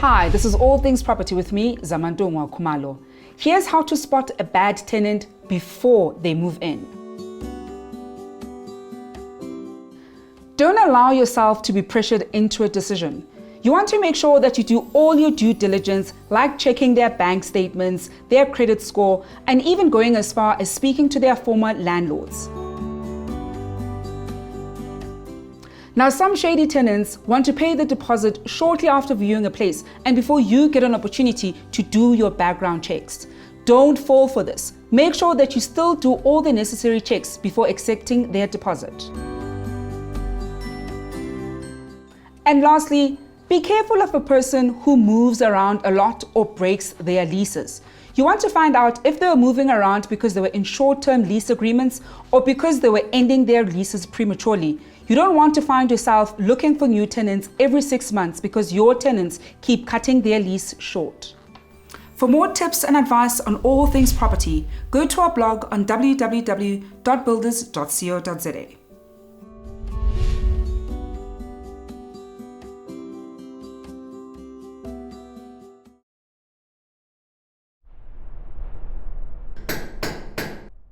Hi, this is All Things Property with me, Zamantungwa Khumalo. Here's how to spot a bad tenant before they move in. Don't allow yourself to be pressured into a decision. You want to make sure that you do all your due diligence, like checking their bank statements, their credit score, and even going as far as speaking to their former landlords. Now, some shady tenants want to pay the deposit shortly after viewing a place and before you get an opportunity to do your background checks. Don't fall for this. Make sure that you still do all the necessary checks before accepting their deposit. And lastly, be careful of a person who moves around a lot or breaks their leases. You want to find out if they were moving around because they were in short-term lease agreements or because they were ending their leases prematurely. You don't want to find yourself looking for new tenants every 6 months because your tenants keep cutting their lease short. For more tips and advice on all things property, go to our blog on www.builders.co.za.